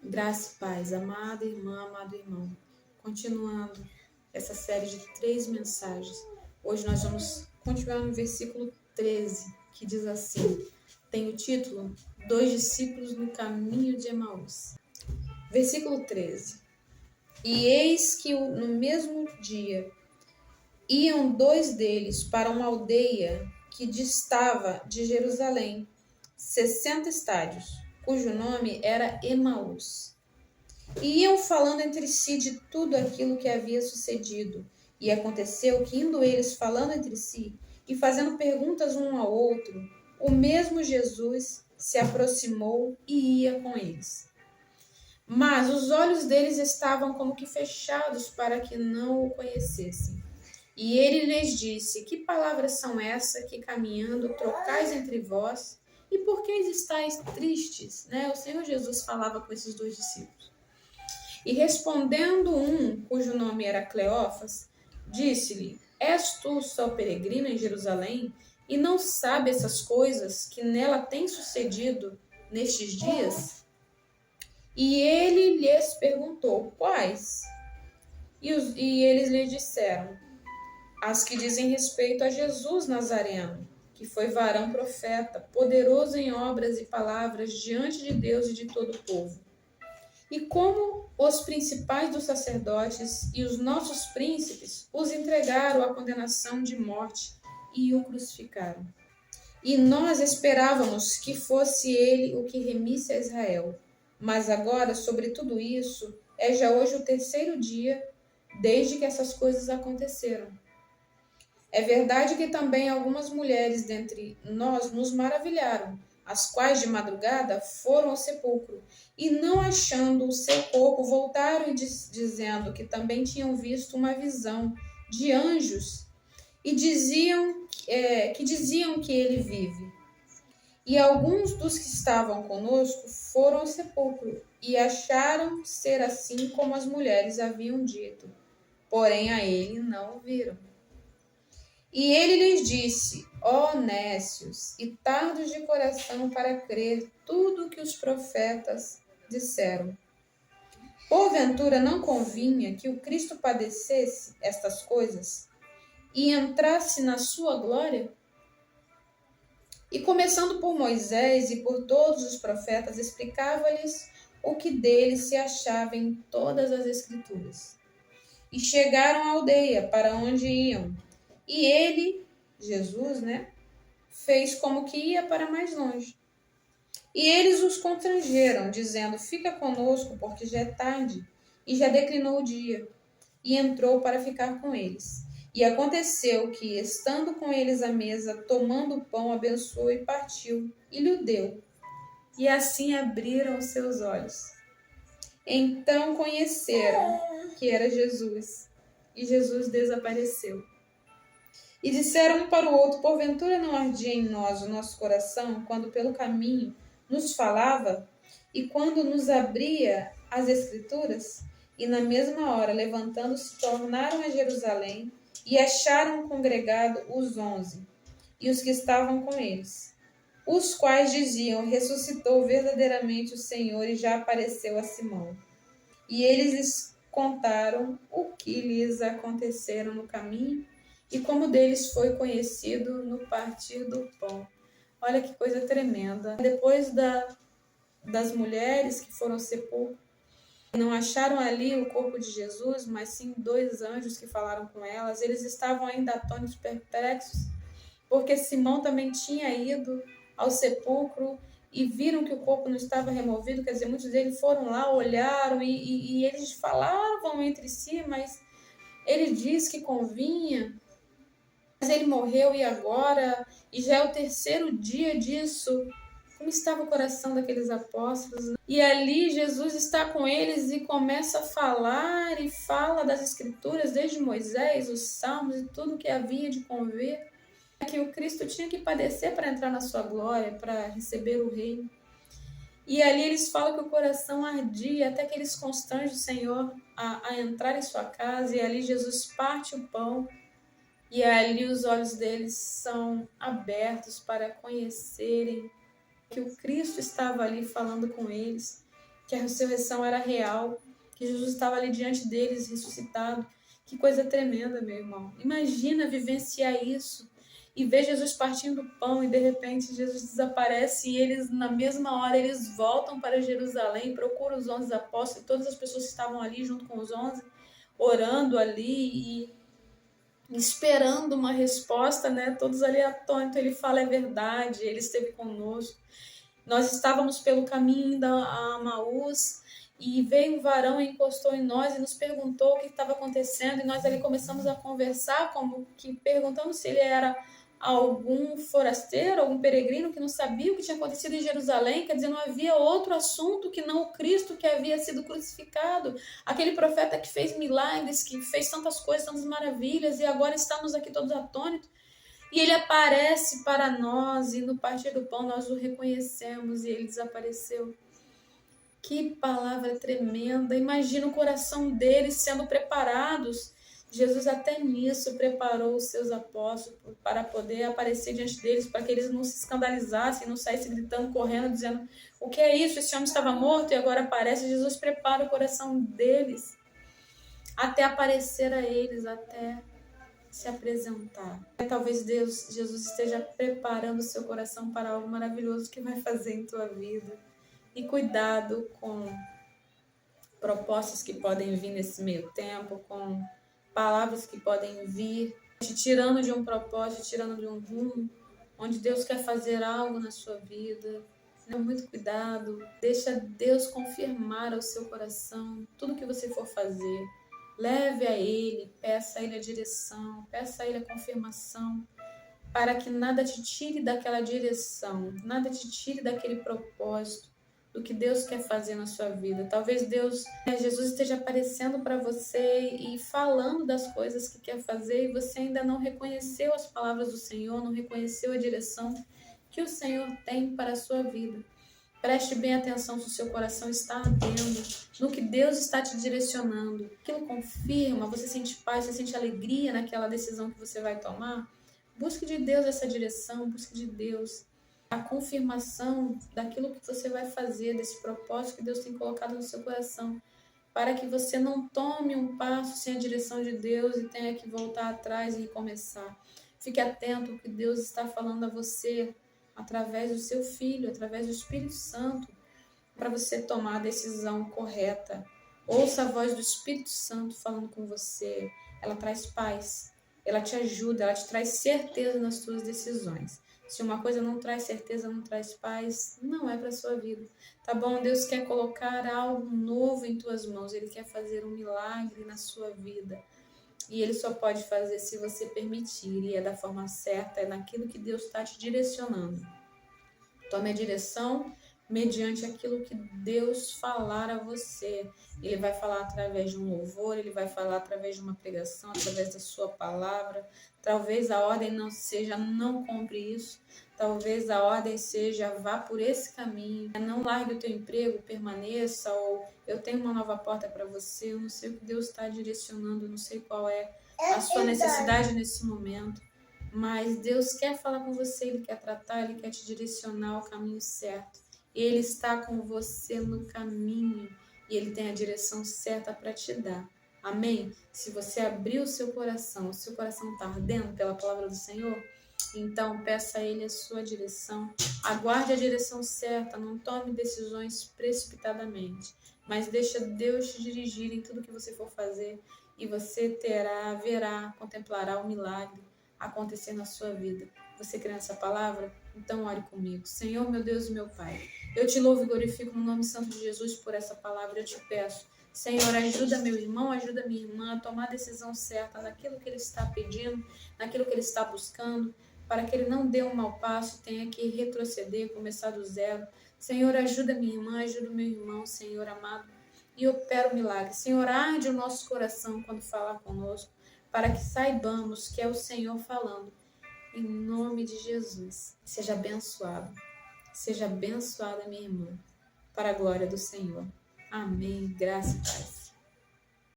Graça e paz, amada irmã, amado irmão. Continuando essa série de 3 mensagens, hoje nós vamos continuar no versículo 13, que diz assim, tem o título, 2 discípulos no caminho de Emaús. Versículo 13. E eis que no mesmo dia iam 2 deles para uma aldeia que distava de Jerusalém, 60 estádios, cujo nome era Emaús. E iam falando entre si de tudo aquilo que havia sucedido. E aconteceu que, indo eles falando entre si e fazendo perguntas um ao outro, o mesmo Jesus se aproximou e ia com eles. Mas os olhos deles estavam como que fechados para que não o conhecessem. E ele lhes disse: que palavras são essas que caminhando trocais entre vós? E por que estáis tristes? O Senhor Jesus falava com esses 2 discípulos. E respondendo um, cujo nome era Cleófas, disse-lhe: és tu só peregrino em Jerusalém e não sabe essas coisas que nela têm sucedido nestes dias? E ele lhes perguntou: quais? E eles lhe disseram: as que dizem respeito a Jesus Nazareno, que foi varão profeta, poderoso em obras e palavras diante de Deus e de todo o povo. E como os principais dos sacerdotes e os nossos príncipes os entregaram à condenação de morte e o crucificaram. E nós esperávamos que fosse ele o que remisse a Israel. Mas agora, sobre tudo isso, é já hoje o 3º dia desde que essas coisas aconteceram. É verdade que também algumas mulheres dentre nós nos maravilharam, as quais de madrugada foram ao sepulcro e, não achando o seu corpo, voltaram dizendo que também tinham visto uma visão de anjos e diziam que ele vive. E alguns dos que estavam conosco foram ao sepulcro e acharam ser assim como as mulheres haviam dito, porém a ele não o viram. E ele lhes disse: ó nécios e tardos de coração para crer tudo o que os profetas disseram. Porventura não convinha que o Cristo padecesse estas coisas e entrasse na sua glória? E começando por Moisés e por todos os profetas, explicava-lhes o que dele se achava em todas as Escrituras. E chegaram à aldeia para onde iam. E ele, Jesus, fez como que ia para mais longe. E eles os constrangeram, dizendo: fica conosco, porque já é tarde, e já declinou o dia. E entrou para ficar com eles. E aconteceu que, estando com eles à mesa, tomando o pão, abençoou e partiu, e lhe deu. E assim abriram os seus olhos. Então conheceram que era Jesus, e Jesus desapareceu. E disseram um para o outro: porventura não ardia em nós o nosso coração, quando pelo caminho nos falava, e quando nos abria as Escrituras? E na mesma hora, levantando-se, tornaram a Jerusalém, e acharam congregado os 11, e os que estavam com eles, os quais diziam: ressuscitou verdadeiramente o Senhor, e já apareceu a Simão. E eles lhes contaram o que lhes aconteceram no caminho, e como deles foi conhecido no partir do pão. Olha que coisa tremenda. Depois das mulheres que foram ao sepulcro, não acharam ali o corpo de Jesus, mas sim 2 anjos que falaram com elas. Eles estavam ainda atônitos, perplexos, porque Simão também tinha ido ao sepulcro e viram que o corpo não estava removido. Quer dizer, muitos deles foram lá, olharam e eles falavam entre si, mas ele disse que convinha. Mas ele morreu e agora? E já é o 3º dia disso. Como estava o coração daqueles apóstolos? E ali Jesus está com eles e começa a falar e fala das Escrituras, desde Moisés, os Salmos e tudo que havia de conver. Que o Cristo tinha que padecer para entrar na sua glória, para receber o reino. E ali eles falam que o coração ardia, até que eles constrangem o Senhor a entrar em sua casa, e ali Jesus parte o pão. E ali os olhos deles são abertos para conhecerem que o Cristo estava ali falando com eles. que a ressurreição era real, que Jesus estava ali diante deles, ressuscitado. Que coisa tremenda, meu irmão. Imagina vivenciar isso e ver Jesus partindo o pão e de repente Jesus desaparece e eles, na mesma hora, eles voltam para Jerusalém, procuram os 11 apóstolos, todas as pessoas que estavam ali junto com os 11, orando ali e esperando uma resposta, né? Todos ali atônitos. Ele fala, é verdade, ele esteve conosco. Nós estávamos pelo caminho da Maús e veio um varão e encostou em nós e nos perguntou o que estava acontecendo, e nós ali começamos a conversar, como que perguntando se ele era algum forasteiro, algum peregrino que não sabia o que tinha acontecido em Jerusalém. Quer dizer, não havia outro assunto que não o Cristo que havia sido crucificado, aquele profeta que fez milagres, que fez tantas coisas, tantas maravilhas, e agora estamos aqui todos atônitos. E ele aparece para nós e no partir do pão nós o reconhecemos e ele desapareceu. Que palavra tremenda! Imagina o coração deles sendo preparados. Jesus até nisso preparou os seus apóstolos para poder aparecer diante deles, para que eles não se escandalizassem, não saíssem gritando, correndo, dizendo: o que é isso? Esse homem estava morto e agora aparece. Jesus prepara o coração deles até aparecer a eles, até se apresentar. Talvez Jesus esteja preparando o seu coração para algo maravilhoso que vai fazer em tua vida. E cuidado com propostas que podem vir nesse meio tempo, com palavras que podem vir, te tirando de um propósito, te tirando de um rumo, onde Deus quer fazer algo na sua vida. Muito cuidado, deixa Deus confirmar ao seu coração tudo que você for fazer. Leve a Ele, peça a Ele a direção, peça a Ele a confirmação, para que nada te tire daquela direção, nada te tire daquele propósito, do que Deus quer fazer na sua vida. Talvez Jesus esteja aparecendo para você e falando das coisas que quer fazer e você ainda não reconheceu as palavras do Senhor, não reconheceu a direção que o Senhor tem para a sua vida. Preste bem atenção se o seu coração está ardendo, no que Deus está te direcionando. Aquilo confirma, você sente paz, você sente alegria naquela decisão que você vai tomar. Busque de Deus essa direção, busque de Deus a confirmação daquilo que você vai fazer, desse propósito que Deus tem colocado no seu coração, para que você não tome um passo sem a direção de Deus e tenha que voltar atrás e recomeçar. Fique atento ao que Deus está falando a você, através do seu Filho, através do Espírito Santo, para você tomar a decisão correta. Ouça a voz do Espírito Santo falando com você. Ela traz paz, ela te ajuda, ela te traz certeza nas suas decisões. Se uma coisa não traz certeza, não traz paz, não é para a sua vida. Tá bom? Deus quer colocar algo novo em tuas mãos, Ele quer fazer um milagre na sua vida. E Ele só pode fazer se você permitir, e é da forma certa, é naquilo que Deus está te direcionando. Tome a direção mediante aquilo que Deus falar a você. Ele vai falar através de um louvor, Ele vai falar através de uma pregação, através da sua palavra. Talvez a ordem não seja não compre isso, talvez a ordem seja vá por esse caminho, não largue o teu emprego, permaneça, ou eu tenho uma nova porta para você. Eu não sei o que Deus está direcionando, eu não sei qual é a sua necessidade nesse momento, mas Deus quer falar com você, Ele quer tratar, Ele quer te direcionar ao caminho certo. Ele está com você no caminho e Ele tem a direção certa para te dar. Amém? Se você abrir o seu coração está ardendo pela palavra do Senhor, então peça a Ele a sua direção. Aguarde a direção certa, não tome decisões precipitadamente, mas deixa Deus te dirigir em tudo que você for fazer e você verá, contemplará o milagre acontecer na sua vida. Você crê nessa palavra? Então ore comigo. Senhor, meu Deus e meu Pai, eu te louvo e glorifico no nome santo de Jesus por essa palavra. Eu te peço, Senhor, ajuda meu irmão, ajuda minha irmã a tomar a decisão certa naquilo que ele está pedindo, naquilo que ele está buscando, para que ele não dê um mau passo e tenha que retroceder, começar do zero. Senhor, ajuda minha irmã, ajuda meu irmão, Senhor amado, e opera o milagre. Senhor, arde o nosso coração quando falar conosco, para que saibamos que é o Senhor falando. Em nome de Jesus, seja abençoado. Seja abençoada, minha irmã, para a glória do Senhor. Amém. Graça e paz.